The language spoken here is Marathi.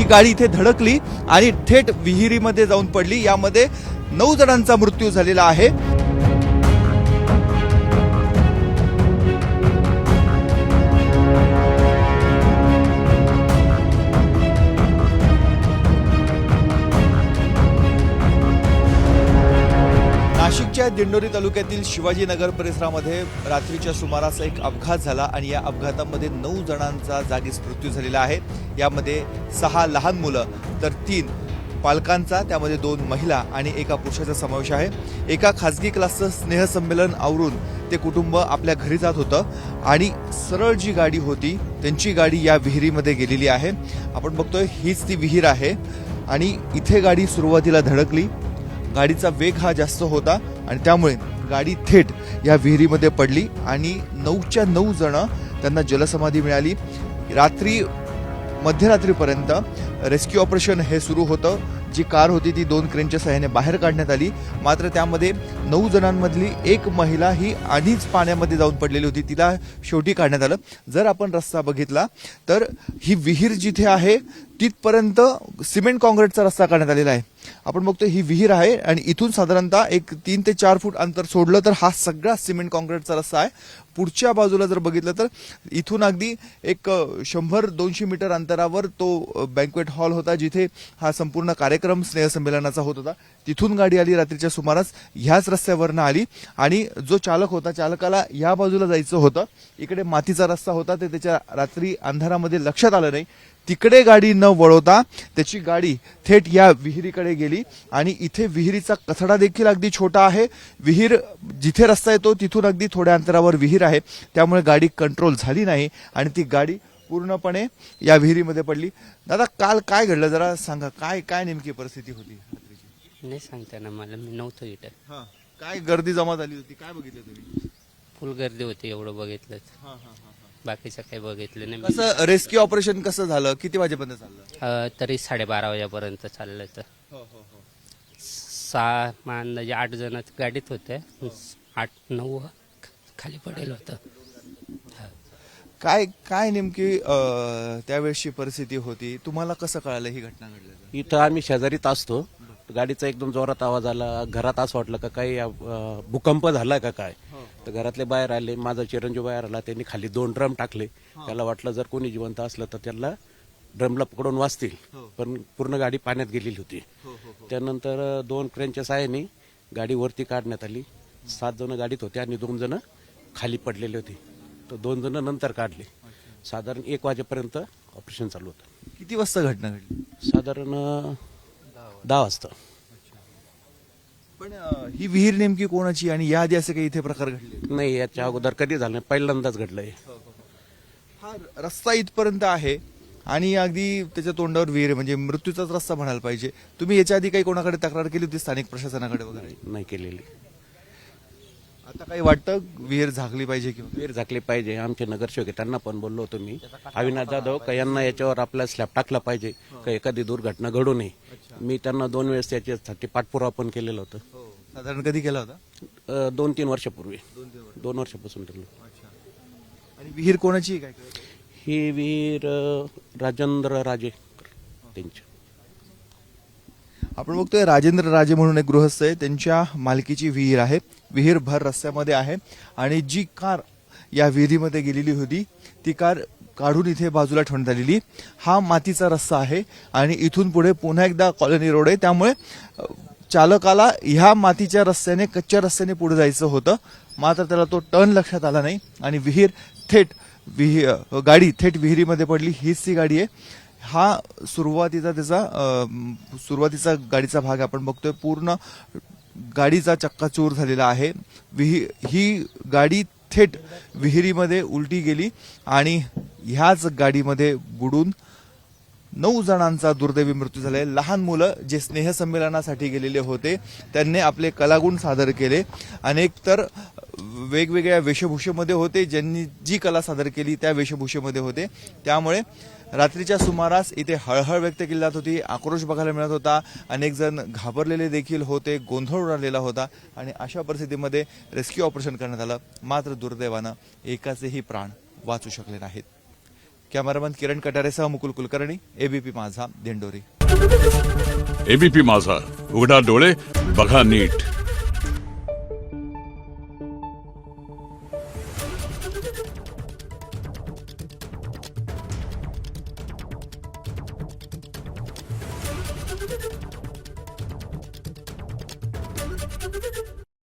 गाडी इथे धडकली आणि थेट विहिरीमध्ये जाऊन पडली। यामध्ये 9 जणांचा मृत्यू झालेला आहे। नाशिकच्या दिंडोरी तालुक्यातील शिवाजीनगर परिसरामध्ये रात्रीच्या सुमारास एक अपघात झाला आणि या अपघातामध्ये 9 जणांचा जागीच मृत्यू झालेला आहे। यामध्ये 6 लहान मुलं तर 3 पालकांचा, त्यामध्ये 2 महिला आणि एका पुरुषाचा समावेश आहे। एका खासगी क्लासचं स्नेहसंमेलन आवरून ते कुटुंब आपल्या घरी जात होतं आणि सरळ जी गाडी होती त्यांची गाडी या विहिरीमध्ये गेलेली आहे। आपण बघतोय हीच ती विहीर आहे आणि इथे गाडी सुरुवातीला धडकली। गाडीचा वेग हा जास्त होता आणि त्यामुळे गाडी थेट या विहिरीमध्ये पडली आणि 9च्या 9 जण त्यांना जलसमाधी मिळाली। रात्री मध्यरात्रीपर्यंत रेस्क्यू ऑपरेशन हे सुरू होतं। जी कार होती ती 2 क्रेनच्या सहाय्याने बाहेर काढण्यात आली, मात्र त्यामध्ये 9 जणांमधली एक महिला ही आधीच पाण्यामध्ये जाऊन पडलेली होती, तिला शेवटी काढण्यात आलं। जर आपण रस्ता बघितला तर ही विहीर जिथे आहे तिथपर्यंत सिमेंट काँक्रीटचा रस्ता काढण्यात आलेला आहे। आपण बघतो ही विहीर आहे आणि इथून साधारणतः एक 3 ते 4 फूट अंतर सोडलं तर हा सगळा सिमेंट काँक्रीटचा रस्ता आहे। पुढच्या बाजूला जर बघितलं तर इथून अगदी एक 100-200 मीटर अंतरावर तो बँक्वेट हॉल होता, जिथे हा संपूर्ण कार्यक्रम स्नेहसंमेलनाचा होत होता। तिथून गाडी आली रात्रीच्या सुमारास, ह्याच रस्त्यावरनं आली आणि जो चालक होता चालकाला या बाजूला जायचं होतं, इकडे मातीचा रस्ता होता, ते त्याच्या रात्री अंधारामध्ये लक्षात आलं नाही। तिकडे गाडी न वळवता त्याची गाडी थेट या विहिरीकडे गेली आणि इथे विहिरीचा कचडा देखील अगदी छोटा आहे। विहीर जिथे रस्ता येतो तिथून अगदी थोड्या अंतरावर विहीर आहे, त्यामुळे गाडी कंट्रोल झाली नाही आणि ती गाडी पूर्णपणे या विहिरीमध्ये पडली। दादा, काल काय घडलं जरा सांगा, काय काय नेमकी परिस्थिती होती? नाही सांगता ना मला, मी नव्हतो इथं। काय गर्दी जमा झाली होती, काय बघितलं तुम्ही? फुल गर्दी होती, एवढं बघितलं, बाकीचं काही बघितलं नाही। कसं रेस्क्यू ऑपरेशन कसं झालं, किती वाजेपर्यंत चाललं? तरी 12:30 वाजेपर्यंत चाललं तर 6 अंदाजे 8 जण गाडीत होते, 8-9 खाली पडेल होतं। काय काय नेमकी त्यावेळेसची परिस्थिती होती, तुम्हाला कसं कळालं ही घटना घडली? इथं आम्ही शेजारीत असतो, गाडीचा एकदम जोरात आवाज आला, घरात असं वाटलं का काही भूकंप झाला का काय, तर घरातले बाहेर आले, माझा चिरंजीव बाहेर आला, त्यांनी खाली 2 ड्रम टाकले। त्याला वाटलं जर कोणी जिवंत असलं तर त्याला ड्रमला पकडून वाचतील, पण पूर्ण गाडी पाण्यात गेलेली होती। त्यानंतर 2 क्रेनच्या सहाय्याने गाडी वरती काढण्यात आली। 7 जण गाडीत होते आणि 2 जण खाली पडलेले होते, तर 2 जण नंतर काढले। साधारण 1 वाजेपर्यंत ऑपरेशन चालू होतं। किती वाजता घटना घडली? साधारण 10 वाजता। पण ही विहीर नेमकी कोणाची आणि याआधी असे काही इथे प्रकार घडले? नाही, याच्या अगोदर कधी झालं नाही, पहिल्यांदाच घडलंय। हा रस्ता इथपर्यंत आहे आणि अगदी त्याच्या तोंडावर विहीर आहे, म्हणजे मृत्यूचाच रस्ता म्हणायला पाहिजे। तुम्ही याच्या आधी काही कोणाकडे तक्रार केली होती, स्थानिक प्रशासनाकडे वगैरे? नाही केलेली। आता काही वाटतं विहीर झाकली पाहिजे किंवा? विहीर झाकली पाहिजे। आमचे नगरसेवक आहे, त्यांना पण बोललो होतो मी, अविनाश जाधव, का यांना याच्यावर आपला स्लॅब टाकला पाहिजे, का एखादी दुर्घटना घडू नये। मी त्यांना 2 वेळेस त्याच्यासाठी पाठपुरावा पण केलेला होता। साधारण कधी केला होता? 2-3 वर्षापूर्वी, 2 वर्षापासून केलं। आणि विहीर कोणाची काय? ही विहीर राजेंद्र राजे त्यांची। आपण बघतोय राजेंद्र राजे म्हणून एक गृहस्थ आहे, त्यांच्या मालकीची विहीर आहे। विहीर भर रस्त्यामध्ये आहे आणि जी कार या विहिरीमध्ये गेलेली होती ती कार काढून इथे बाजूला ठेवण्यात आलेली। हा मातीचा रस्ता आहे आणि इथून पुढे पुन्हा एकदा कॉलनी रोड आहे, त्यामुळे चालकाला ह्या मातीच्या रस्त्याने, कच्च्या रस्त्याने पुढे जायचं होतं, मात्र त्याला तो टर्न लक्षात आला नाही आणि गाडी थेट विहिरीमध्ये पडली। हीच ती गाडी आहे। हा सुरुवातीचा गाडीचा भाग आपण बघतोय, पूर्ण गाडीचा चक्काचूर झालेला आहे। ही गाडी थेट विहिरीमध्ये उलटी गेली आणि ह्याच गाडीमध्ये बुडून 9 जणांचा दुर्दैवी मृत्यू झालाय। लहान मुलं जे स्नेहसंमेलनासाठी गेलेले होते त्यांनी आपले कलागुण सादर केले। अनेक तर वेगवेगळ्या वेशभूषेमध्ये होते, ज्यांनी जी कला सादर केली त्या वेशभूषेमध्ये होते, त्यामुळे रात्रीच्या सुमारास इथे हळहळ व्यक्त केली जात होती, आक्रोश बघायला मिळत होता। अनेक जण घाबरलेले देखील होते, गोंधळ उडालेला होता आणि अशा परिस्थितीमध्ये रेस्क्यू ऑपरेशन करण्यात आलं, मात्र दुर्दैवानं एकाचेही प्राण वाचू शकले नाहीत। कॅमेरामन किरण कटारेसह मुकुल कुलकर्णी, एबीपी माझा, दिंडोरी. एबीपी माझा, उघडा डोळे बघा नीट.